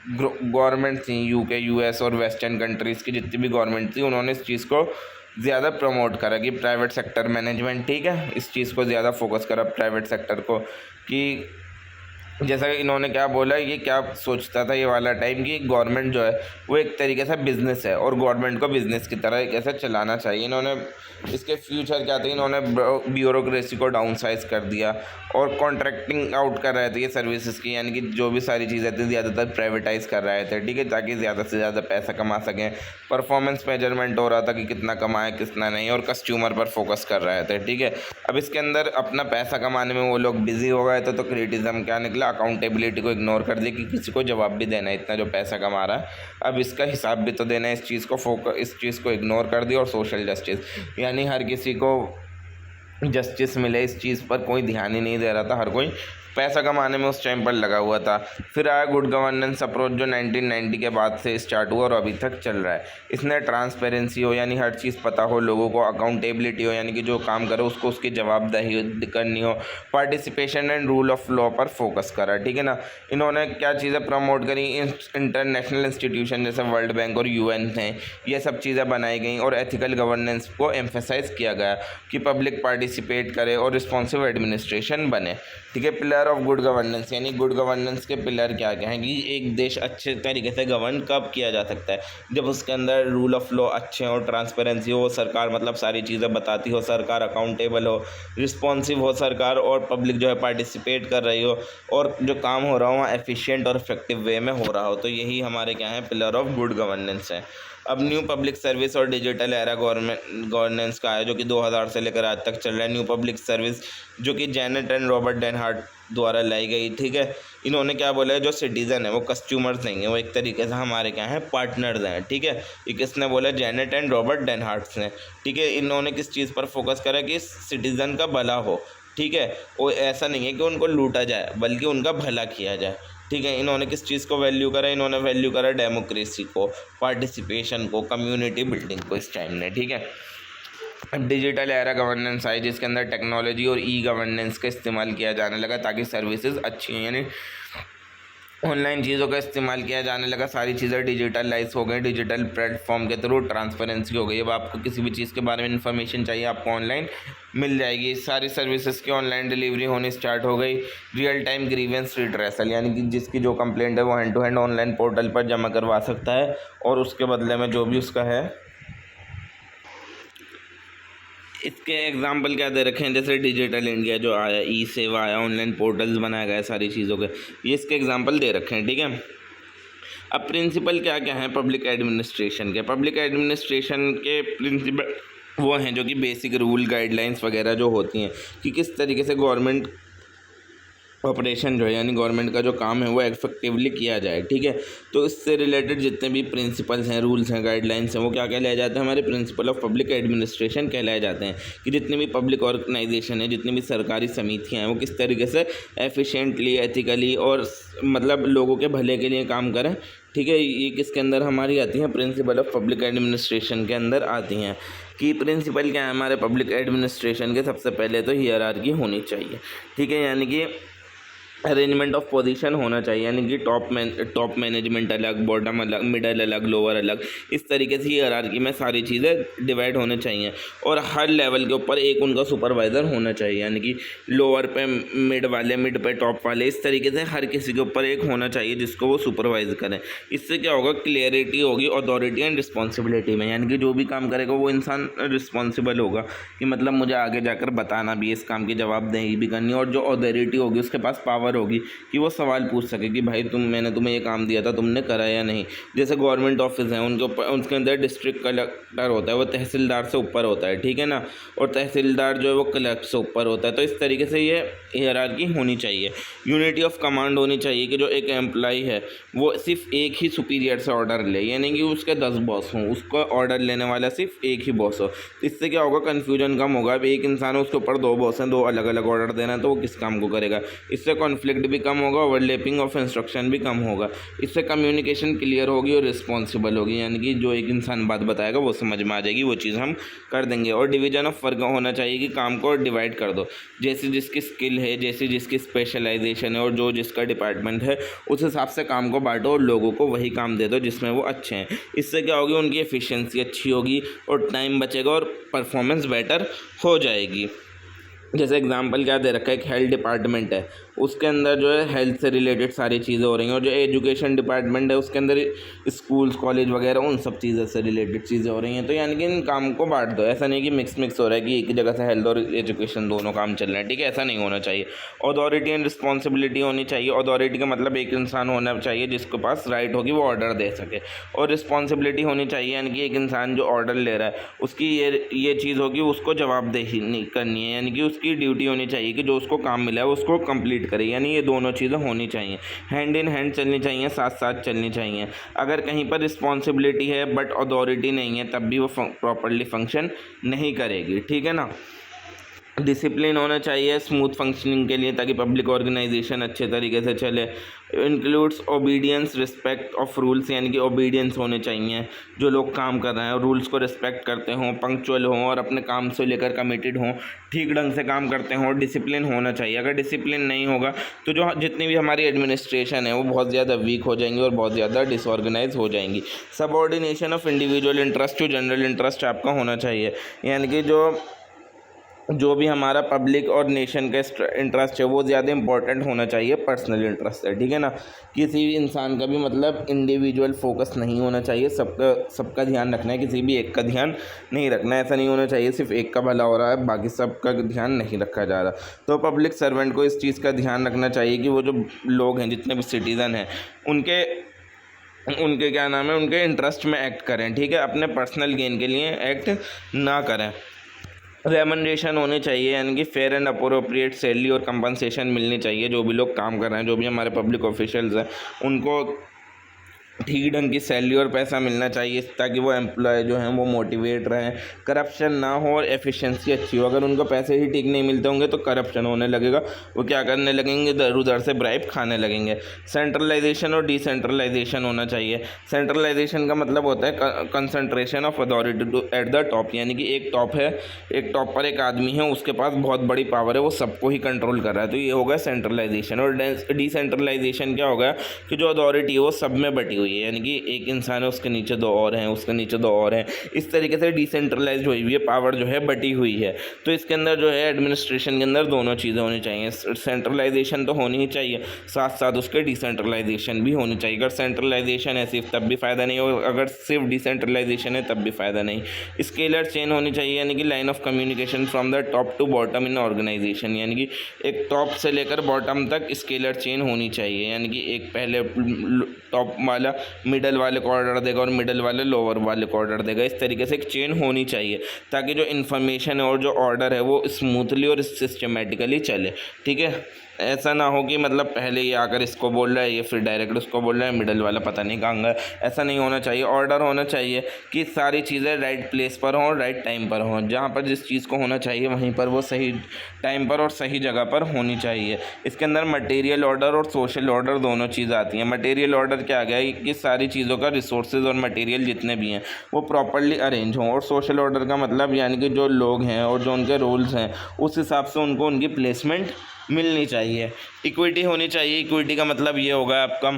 गवर्नमेंट थी यूके, यूएस और वेस्टर्न कंट्रीज़ की जितनी भी गवर्नमेंट थी उन्होंने इस चीज़ को ज़्यादा प्रमोट करा कि प्राइवेट सेक्टर मैनेजमेंट, ठीक है, इस चीज़ को ज़्यादा फोकस करा प्राइवेट सेक्टर को। कि जैसा कि इन्होंने क्या बोला, ये क्या सोचता था ये वाला टाइम कि गवर्नमेंट जो है वो एक तरीके से बिज़नेस है और गवर्नमेंट को बिज़नेस की तरह कैसे चलाना चाहिए। इन्होंने इसके फ्यूचर क्या थे, इन्होंने ब्यूरोक्रेसी को डाउन साइज कर दिया और कॉन्ट्रैक्टिंग आउट कर रहे थे ये सर्विसेज की, यानी कि जो भी सारी चीज़ें थी ज़्यादातर प्राइवेटाइज कर रहे थे, ठीक है, ताकि ज़्यादा से ज़्यादा पैसा कमा सकें। परफॉर्मेंस मेजरमेंट हो रहा था कि कितना कमाए कितना नहीं, और कस्टमर पर फोकस कर रहे थे, ठीक है। अब इसके अंदर अपना पैसा कमाने में वो लोग बिजी हो गए थे, तो क्रिटिसिज्म क्या निकला, अकाउंटेबिलिटी को इग्नोर कर दिया कि किसी को जवाब भी देना है, इतना जो पैसा कमा रहा है अब इसका हिसाब भी तो देना है, इस चीज़ को इग्नोर कर दिया। और सोशल जस्टिस, यानी हर किसी को जस्टिस मिले इस चीज़ पर कोई ध्यान ही नहीं दे रहा था, हर कोई पैसा कमाने में उस टाइम पर लगा हुआ था। फिर आया गुड गवर्नेंस अप्रोच जो 1990 के बाद से स्टार्ट हुआ और अभी तक चल रहा है। इसने ट्रांसपेरेंसी हो, यानी हर चीज़ पता हो लोगों को, अकाउंटेबिलिटी हो, यानी कि जो काम करो उसको उसकी जवाबदेही करनी हो, participation and rule of law पर फोकस करा, ठीक है ना। इन्होंने क्या चीज़ें प्रमोट करी, इंटरनेशनल इंस्टीट्यूशन जैसे वर्ल्ड बैंक और UN थे, ये सब चीज़ें बनाई गई और एथिकल गवर्नेंस को एम्फेसाइज किया गया कि पब्लिक पार्टिसिपेट करे और रिस्पॉन्सिव एडमिनिस्ट्रेशन बने, ठीक है। पिलर ऑफ गुड गवर्नेंस, यानी गुड गवर्नेंस के पिलर क्या क्या हैं कि एक देश अच्छे तरीके से गवर्न कब किया जा सकता है, जब उसके अंदर रूल ऑफ लॉ अच्छे हो, ट्रांसपेरेंसी हो, सरकार मतलब सारी चीज़ें बताती हो, सरकार अकाउंटेबल हो, रिस्पॉन्सिव हो सरकार, और पब्लिक जो है पार्टिसिपेट कर रही हो, और जो काम हो रहा हो वहाँ एफिशिएंट और इफेक्टिव वे में हो रहा हो। तो यही हमारे क्या है पिलर ऑफ गुड गवर्नेंस है। अब न्यू पब्लिक सर्विस और डिजिटल एरा गवर्नेंस का है जो कि 2000 से लेकर आज तक चल रहा है। न्यू पब्लिक सर्विस जो कि जेनेट एंड रॉबर्ट डेनहार्ट द्वारा लाई गई, ठीक है। इन्होंने क्या बोला है, जो सिटीज़न है वो कस्टमर्स नहीं है, वो एक तरीके से हमारे क्या हैं पार्टनर्स हैं, ठीक है। ये किसने बोला, जेनेट एंड रॉबर्ट डेनहार्ट ने, ठीक है। इन्होंने किस चीज़ पर फोकस करा कि सिटीज़न का भला हो, ठीक है। वो ऐसा नहीं है कि उनको लूटा जाए बल्कि उनका भला किया जाए, ठीक है। इन्होंने किस चीज़ को वैल्यू करा, इन्होंने वैल्यू करा डेमोक्रेसी को, पार्टिसिपेशन को, कम्युनिटी बिल्डिंग को इस टाइम ने, ठीक है। डिजिटल एरा गवर्नेंस आई जिसके अंदर टेक्नोलॉजी और गवर्नेंस का इस्तेमाल किया जाने लगा ताकि सर्विसेज अच्छी हैं, यानी ऑनलाइन चीज़ों का इस्तेमाल किया जाने लगा, सारी चीज़ें डिजिटलाइज हो गई, डिजिटल प्लेटफॉर्म के थ्रू ट्रांसपेरेंसी हो गई। अब आपको किसी भी चीज़ के बारे में इन्फॉर्मेशन चाहिए आपको ऑनलाइन मिल जाएगी, सारी सर्विसेज की ऑनलाइन डिलीवरी होनी स्टार्ट हो गई। रियल टाइम ग्रीवेंस रिड्रेसल, यानी कि जिसकी जो कंप्लेंट है वो hand to hand online portal पर जमा करवा सकता है और उसके बदले में जो भी उसका है। इसके एग्जाम्पल क्या दे रखे हैं, जैसे डिजिटल इंडिया जो आया, सेवा आया, ऑनलाइन पोर्टल्स बनाया गया सारी चीज़ों के, ये इसके एग्जाम्पल दे रखे हैं, ठीक है। अब प्रिंसिपल क्या क्या है पब्लिक एडमिनिस्ट्रेशन के, पब्लिक एडमिनिस्ट्रेशन के प्रिंसिपल वो हैं जो कि बेसिक रूल गाइडलाइंस वगैरह जो होती हैं कि किस तरीके से गवर्नमेंट ऑपरेशन जो है यानी गवर्नमेंट का जो काम है वो इफेक्टिवली किया जाए, ठीक है। तो इससे रिलेटेड जितने भी प्रिंसिपल्स हैं, रूल्स हैं, गाइडलाइंस हैं, वो क्या कहलाए जाते हैं, हमारे प्रिंसिपल ऑफ पब्लिक एडमिनिस्ट्रेशन कहलाए जाते हैं। कि जितनी भी पब्लिक ऑर्गेनाइजेशन है, जितनी भी सरकारी समितियाँ हैं, वो किस तरीके से एफिशिएंटली, एथिकली और मतलब लोगों के भले के लिए काम करें, ठीक है। ये किसके अंदर हमारी आती हैं, प्रिंसिपल ऑफ पब्लिक एडमिनिस्ट्रेशन के अंदर आती हैं। कि प्रिंसिपल क्या है हमारे पब्लिक एडमिनिस्ट्रेशन के, सबसे पहले तो हियरार्की होनी चाहिए, ठीक है। यानी कि अरेंजमेंट ऑफ पोजीशन होना चाहिए, यानी कि टॉप मैनेजमेंट अलग, बॉटम अलग, मिडल अलग, लोअर अलग, इस तरीके से हायरार्की में सारी चीज़ें डिवाइड होने चाहिए। और हर लेवल के ऊपर एक उनका सुपरवाइज़र होना चाहिए, यानी कि लोअर पे मिड वाले, मिड पे टॉप वाले, इस तरीके से हर किसी के ऊपर एक होना चाहिए जिसको वो सुपरवाइज करें। इससे क्या होगा, क्लियरिटी होगी अथॉरिटी एंड रिस्पॉन्सिबिलिटी में, यानी कि जो भी काम करेगा वो इंसान रिस्पॉन्सिबल होगा कि मतलब मुझे आगे जाकर बताना भी, इस काम की जवाबदेही भी करनी, और जो अथॉरिटी होगी उसके पास पावर होगी कि वो सवाल पूछ सके कि भाई मैंने तुम्हें ये काम दिया था, तुमने करा या नहीं। जैसे गवर्नमेंट ऑफिस हैं, उनके ऊपर, उसके अंदर डिस्ट्रिक्ट कलेक्टर होता है, वो तहसीलदार से ऊपर होता है, ठीक है ना, और तहसीलदार जो है वो कलेक्टर से ऊपर होता है। तो इस तरीके से ये हायरार्की होनी चाहिए। यूनिटी ऑफ कमांड होनी चाहिए कि जो एक एम्प्लॉय है वो सिर्फ एक ही सुपीरियर से ऑर्डर ले, यानी कि उसके 10 बॉस हों, उसको ऑर्डर लेने वाला सिर्फ एक ही बॉस हो। इससे क्या होगा, कन्फ्यूजन कम होगा। अब एक इंसान है, उसके ऊपर 2 बॉस हैं, 2 अलग अलग ऑर्डर देना है, तो वो किस काम को करेगा। इससे कॉन्फ्लिक्ट भी कम होगा, ओवरलैपिंग ऑफ इंस्ट्रक्शन भी कम होगा। इससे कम्युनिकेशन क्लियर होगी और रिस्पॉन्सिबल होगी, यानी कि जो एक इंसान बात बताएगा वो समझ में आ जाएगी, वो चीज़ हम कर देंगे। और डिवीजन ऑफ वर्क होना चाहिए कि काम को डिवाइड कर दो, जैसे जिसकी स्किल है, जैसी जिसकी स्पेशलाइजेशन है, और जो जिसका डिपार्टमेंट है उस हिसाब से काम को बांटो और लोगों को वही काम दे दो जिसमें वो अच्छे हैं। इससे क्या होगी, उनकी एफिशिएंसी अच्छी होगी और टाइम बचेगा और परफॉर्मेंस बेटर हो जाएगी। जैसे एग्जांपल क्या दे रखा है, एक हेल्थ डिपार्टमेंट है, उसके अंदर जो है हेल्थ से रिलेटेड सारी चीज़ें हो रही हैं, और जो एजुकेशन डिपार्टमेंट है उसके अंदर स्कूल्स, कॉलेज वगैरह उन सब चीज़ों से रिलेटेड चीज़ें हो रही हैं। तो यानी कि इन काम को बांट दो, ऐसा नहीं कि मिक्स हो रहा है कि एक ही जगह से हेल्थ और एजुकेशन दोनों काम चल रहे हैं, ठीक है, ऐसा नहीं होना चाहिए। अथॉरिटी एंड रिस्पॉन्सिबिलिटी होनी चाहिए। अथॉरिटी का मतलब एक इंसान होना चाहिए जिसके पास राइट होगी वो ऑर्डर दे सके, और रिस्पॉन्सिबिलिटी होनी चाहिए, यानी कि एक इंसान जो ऑर्डर ले रहा है उसकी ये चीज़ होगी, उसको जवाबदेही नहीं करनी है, यानी कि उसकी ड्यूटी होनी चाहिए कि जो उसको काम मिला है उसको कंप्लीट करे, यानी ये दोनों चीज़ें होनी चाहिए, हैंड इन हैंड चलनी चाहिए, साथ साथ चलनी चाहिए। अगर कहीं पर रिस्पॉन्सिबिलिटी है बट अथॉरिटी नहीं है तब भी वो प्रॉपरली फंक्शन नहीं करेगी, ठीक है ना। डिसिप्लिन होना चाहिए स्मूथ फंक्शनिंग के लिए, ताकि पब्लिक ऑर्गेनाइजेशन अच्छे तरीके से चले। Includes obedience, respect of rules, यानी कि ओबीडियंस होने चाहिए, जो लोग काम कर रहे हैं रूल्स को रिस्पेक्ट करते हों, पंक्चुअल हों और अपने काम से लेकर कमिटेड हों, ठीक ढंग से काम करते हों, डिसिप्लिन होना चाहिए। अगर डिसिप्लिन नहीं होगा तो जो जितनी भी हमारी एडमिनिस्ट्रेशन है वो बहुत ज़्यादा वीक हो जाएंगी और बहुत ज़्यादा डिसऑर्गेनाइज हो जाएंगी। Subordination of individual interest to general interest आपका होना चाहिए, यानी कि जो भी हमारा पब्लिक और नेशन का इंटरेस्ट है वो ज़्यादा इंपॉर्टेंट होना चाहिए पर्सनल इंटरेस्ट है, ठीक है ना। किसी भी इंसान का भी मतलब इंडिविजुअल फोकस नहीं होना चाहिए, सबका ध्यान रखना है, किसी भी एक का ध्यान नहीं रखना है। ऐसा नहीं होना चाहिए सिर्फ एक का भला हो रहा है बाकी सबका ध्यान नहीं रखा जा रहा। तो पब्लिक सर्वेंट को इस चीज़ का ध्यान रखना चाहिए कि वो जो लोग हैं, जितने भी सिटीज़न हैं, उनके क्या नाम है, उनके इंटरेस्ट में एक्ट करें, ठीक है, अपने पर्सनल गेन के लिए एक्ट ना करें। रेमनरेशन होने चाहिए, यानी कि फेयर एंड अप्रोप्रिएट सैलरी और कंपनसेशन मिलनी चाहिए। जो भी लोग काम कर रहे हैं, जो भी हमारे पब्लिक ऑफिशियल्स हैं, उनको ठीक ढंग की सैलरी और पैसा मिलना चाहिए, ताकि वो एम्प्लॉय जो हैं वो मोटिवेट रहें, करप्शन ना हो और एफिशिएंसी अच्छी हो। अगर उनको पैसे ही ठीक नहीं मिलते होंगे तो करप्शन होने लगेगा, वो क्या करने लगेंगे, इधर उधर से ब्राइब खाने लगेंगे। सेंट्रलाइजेशन और डिसेंट्रलाइजेशन होना चाहिए। सेंट्रलाइजेशन का मतलब होता है concentration of authority at the top, यानी कि एक टॉप है, एक टॉप पर एक आदमी है, उसके पास बहुत बड़ी पावर है, वो सबको ही कंट्रोल कर रहा है, तो ये होगा सेंट्रलाइजेशन। और डिसेंट्रलाइजेशन क्या होगा कि जो अथॉरिटी है वो सब में बटी हुई है, यानी कि एक इंसान है, उसके नीचे 2 और हैं, उसके नीचे 2 और हैं, इस तरीके से डिसेंट्रलाइज हुई हुई है, पावर जो है बटी हुई है। तो इसके अंदर जो है एडमिनिस्ट्रेशन के अंदर दोनों चीज़ें होनी चाहिए, सेंट्रलाइजेशन तो होनी ही चाहिए, साथ साथ उसके डिसेंट्रलाइजेशन भी होनी चाहिए। अगर सेंट्रलाइजेशन है सिर्फ तब भी फ़ायदा नहीं होगा, अगर सिर्फ डिसेंट्रलाइजेशन है तब भी फ़ायदा नहीं। स्केलर चेन होनी चाहिए, यानी कि line of communication from the top to bottom in organisation, यानी कि एक टॉप से लेकर बॉटम तक स्केलर चेन होनी चाहिए, यानी कि एक पहले टॉप वाला मिडल वाले को ऑर्डर देगा और मिडल वाले लोअर वाले को ऑर्डर देगा, इस तरीके से एक चेन होनी चाहिए, ताकि जो इन्फॉर्मेशन है और जो ऑर्डर है वो स्मूथली और सिस्टमेटिकली चले, ठीक है। ऐसा ना हो कि मतलब पहले ये आकर इसको बोल रहा है, ये फिर डायरेक्ट उसको बोल रहा है, मिडल वाला पता नहीं कहाँ गया, ऐसा नहीं होना चाहिए। ऑर्डर होना चाहिए कि सारी चीज़ें राइट प्लेस पर हों, राइट टाइम पर हों, जहाँ पर जिस चीज़ को होना चाहिए वहीं पर वो सही टाइम पर और सही जगह पर होनी चाहिए। इसके अंदर मटेरियल ऑर्डर और सोशल ऑर्डर दोनों चीज़ आती हैं। मटेरियल ऑर्डर क्या आ गया कि सारी चीज़ों का रिसोर्सेज और मटेरियल जितने भी हैं वो प्रॉपरली अरेंज हों, और सोशल ऑर्डर का मतलब यानी कि जो लोग हैं और जो उनके रोल्स हैं उस हिसाब से उनको उनकी प्लेसमेंट मिलनी चाहिए। इक्विटी होनी चाहिए। इक्विटी का मतलब ये होगा आपका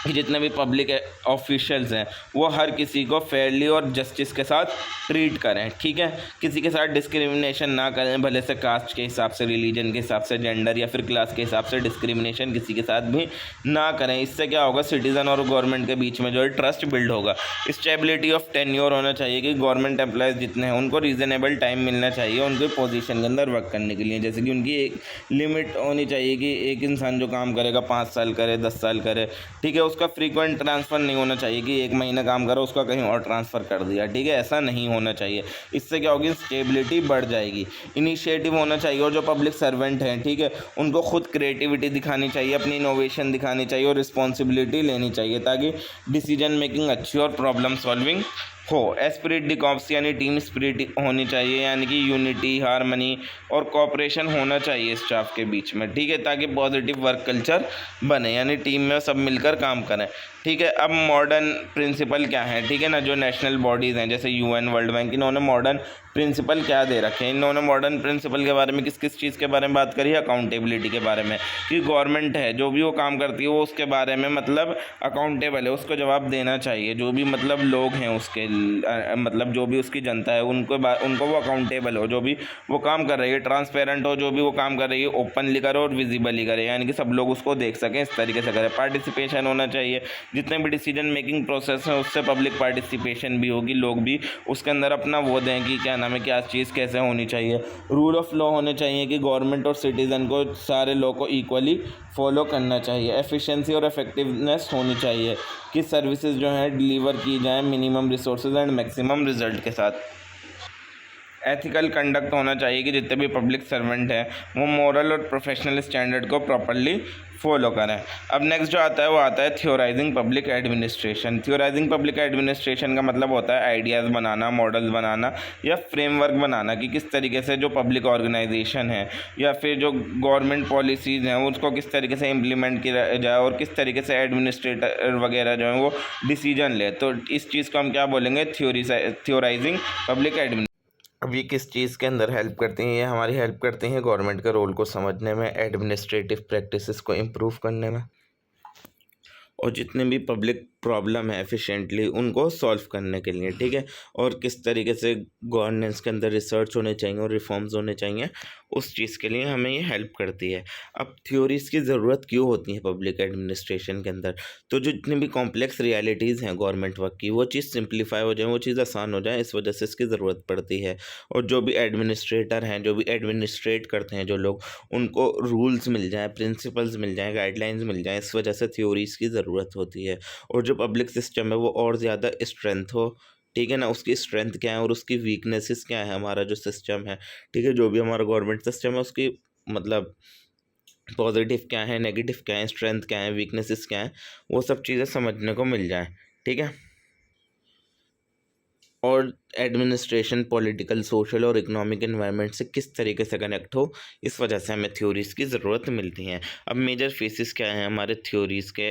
कि जितने भी पब्लिक ऑफिशियल्स हैं वो हर किसी को फेयरली और जस्टिस के साथ ट्रीट करें, ठीक है। किसी के साथ डिस्क्रिमिनेशन ना करें, भले से कास्ट के हिसाब से, रिलीजन के हिसाब से, जेंडर या फिर क्लास के हिसाब से डिस्क्रिमिनेशन किसी के साथ भी ना करें। इससे क्या होगा, सिटीज़न और गवर्नमेंट के बीच में जो है ट्रस्ट बिल्ड होगा। स्टेबिलिटी ऑफ टेन्योर होना चाहिए कि गवर्नमेंट एम्प्लॉयज़ जितने हैं उनको रीज़नेबल टाइम मिलना चाहिए उनके पोजीशन के अंदर वर्क करने के लिए। जैसे कि उनकी एक लिमिट होनी चाहिए कि एक इंसान जो काम करेगा 5 साल करे, 10 साल करे, ठीक है। उसका फ्रीक्वेंट ट्रांसफ़र नहीं होना चाहिए कि 1 महीना काम करो उसका कहीं और ट्रांसफ़र कर दिया, ठीक है। ऐसा नहीं होना चाहिए। इससे क्या होगी, स्टेबिलिटी बढ़ जाएगी। इनिशिएटिव होना चाहिए, और जो पब्लिक सर्वेंट हैं, ठीक है, उनको खुद क्रिएटिविटी दिखानी चाहिए, अपनी इनोवेशन दिखानी चाहिए और रिस्पॉन्सिबिलिटी लेनी चाहिए, ताकि डिसीजन मेकिंग अच्छी और प्रॉब्लम सॉल्विंग हो। एस्पिरिट डी कॉप्स यानी टीम स्पिरिट होनी चाहिए, यानी कि यूनिटी, हारमनी और कोऑपरेशन होना चाहिए स्टाफ के बीच में, ठीक है, ताकि पॉजिटिव वर्क कल्चर बने, यानी टीम में सब मिलकर काम करें, ठीक है। अब मॉडर्न प्रिंसिपल क्या है, ठीक है ना, जो नेशनल बॉडीज़ हैं जैसे यूएन, वर्ल्ड बैंक, इन्होंने मॉडर्न प्रिंसिपल क्या दे रखे हैं। इन्होंने मॉडर्न प्रिंसिपल के बारे में किस किस चीज़ के बारे में बात करी है, अकाउंटेबिलिटी के बारे में, कि गवर्नमेंट है जो भी वो काम करती है वो उसके बारे में मतलब अकाउंटेबल है, उसको जवाब देना चाहिए। जो भी मतलब लोग हैं उसके मतलब जो भी उसकी जनता है उनको वो अकाउंटेबल हो, जो भी वो काम कर रही है ट्रांसपेरेंट हो, जो भी वो काम कर रही है ओपनली करे और विजिबली करे, यानी कि सब लोग उसको देख सकें, इस तरीके से करें। पार्टिसिपेशन होना चाहिए, जितने भी डिसीजन मेकिंग प्रोसेस है उससे पब्लिक पार्टिसिपेशन भी होगी, लोग भी उसके अंदर अपना वो दें कि क्या नाम है, क्या चीज़ कैसे होनी चाहिए। रूल ऑफ लॉ होने चाहिए कि गवर्नमेंट और सिटीज़न को सारे लॉ को इक्वली फॉलो करना चाहिए। एफिशिएंसी और इफेक्टिवनेस होनी चाहिए कि सर्विसेज जो हैं डिलीवर की जाएँ minimum resources and maximum result के साथ। एथिकल कंडक्ट होना चाहिए कि जितने भी पब्लिक सर्वेंट हैं वो मॉरल और प्रोफेशनल स्टैंडर्ड को प्रॉपर्ली फॉलो करें। अब नेक्स्ट जो आता है वो आता है थ्योराइजिंग पब्लिक एडमिनिस्ट्रेशन। थ्योराइजिंग पब्लिक एडमिनिस्ट्रेशन का मतलब होता है आइडियाज़ बनाना, मॉडल्स बनाना या फ्रेमवर्क बनाना कि किस तरीके से जो पब्लिक ऑर्गेनाइजेशन है या फिर जो गवर्नमेंट पॉलिसीज़ हैं उसको किस तरीके से इम्प्लीमेंट किया जाए और किस तरीके से एडमिनिस्ट्रेटर वगैरह जो है वो डिसीजन ले। तो इस चीज़ को हम क्या बोलेंगे, थ्योराइजिंग पब्लिक एडमिनिस्ट्रेशन। अब ये किस चीज़ के अंदर हेल्प करती हैं, ये हमारी हेल्प करती हैं गवर्नमेंट के रोल को समझने में, एडमिनिस्ट्रेटिव प्रैक्टिसेस को इम्प्रूव करने में, और जितने भी पब्लिक प्रॉब्लम है एफिशिएंटली उनको सॉल्व करने के लिए, ठीक है। और किस तरीके से गवर्नेंस के अंदर रिसर्च होने चाहिए और रिफॉर्म्स होने चाहिए, उस चीज़ के लिए हमें ये हेल्प करती है। अब थ्योरीज़ की ज़रूरत क्यों होती है पब्लिक एडमिनिस्ट्रेशन के अंदर, तो जो जितनी भी कॉम्प्लेक्स रियलिटीज़ हैं गवर्नमेंट वर्क की वो चीज़ सिंप्लीफाई हो जाए, वो चीज़ आसान हो जाए, इस वजह से इसकी ज़रूरत पड़ती है। और जो भी एडमिनिस्ट्रेटर हैं, जो भी एडमिनिस्ट्रेट करते हैं जो लोग, उनको रूल्स मिल जाएँ, प्रिंसिपल्स मिल जाएँ, गाइडलाइंस मिल जाएँ, इस वजह से थ्योरीज़ की ज़रूरत होती है। और जो पब्लिक सिस्टम है वो और ज़्यादा स्ट्रेंथ हो, ठीक है ना, उसकी स्ट्रेंथ क्या है और उसकी वीकनेसेस क्या है, हमारा जो सिस्टम है, ठीक है, जो भी हमारा गवर्नमेंट सिस्टम है उसकी मतलब पॉजिटिव क्या है, नेगेटिव क्या है, स्ट्रेंथ क्या है, वीकनेसेस क्या है, वो सब चीज़ें समझने को मिल जाए, ठीक है। और एडमिनिस्ट्रेशन पॉलिटिकल, सोशल और इकोनॉमिक एनवायरनमेंट से किस तरीके से कनेक्ट हो, इस वजह से हमें थ्योरीज़ की ज़रूरत मिलती हैं। अब मेजर फेसेस क्या हैं हमारे थ्योरीज़ के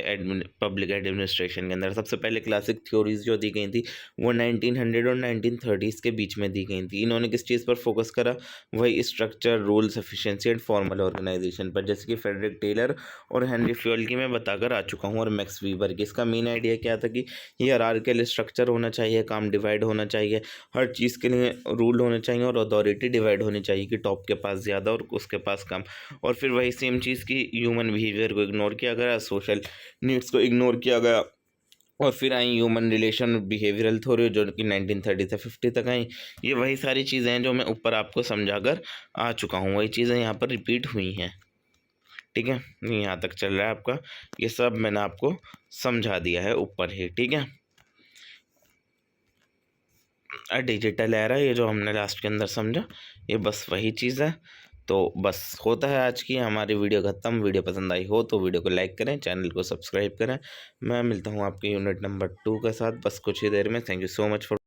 पब्लिक एडमिनिस्ट्रेशन के अंदर। सबसे पहले क्लासिक थ्योरीज़ जो दी गई थी वो 1900 और 1930s के बीच में दी गई थी। इन्होंने किस चीज़ पर फोकस करा, वही structure, rules, efficiency and formal organisation पर, जैसे कि फ्रेडरिक टेलर और हेनरी फ्यूल की मैं बताकर आ चुका हूँ, और मैक्स वीबर की। इसका मेन आइडिया क्या था कि हियरार्किकल स्ट्रक्चर होना चाहिए, काम डिवाइड होना चाहिए, हर चीज़ के लिए रूल होने चाहिए और अथॉरिटी डिवाइड होनी चाहिए कि टॉप के पास ज़्यादा और उसके पास कम। और फिर वही सेम चीज़ की ह्यूमन बिहेवियर को इग्नोर किया गया, सोशल नीड्स को इग्नोर किया गया, और फिर आई ह्यूमन रिलेशन बिहेवियरल थ्योरी जो कि 1930 से 50 तक आई। ये वही सारी चीज़ें हैं जो मैं ऊपर आपको समझाकर आ चुका हूँ, वही चीज़ें यहाँ पर रिपीट हुई हैं, ठीक है। यहाँ तक चल रहा है आपका, ये सब मैंने आपको समझा दिया है ऊपर ही, ठीक है। डिजिटल एरा, ये जो हमने लास्ट के अंदर समझा, ये बस वही चीज़ है। तो बस होता है आज की हमारी वीडियो ख़त्म। वीडियो पसंद आई हो तो वीडियो को लाइक करें, चैनल को सब्सक्राइब करें। मैं मिलता हूँ आपके यूनिट नंबर 2 के साथ बस कुछ ही देर में। Thank you so much for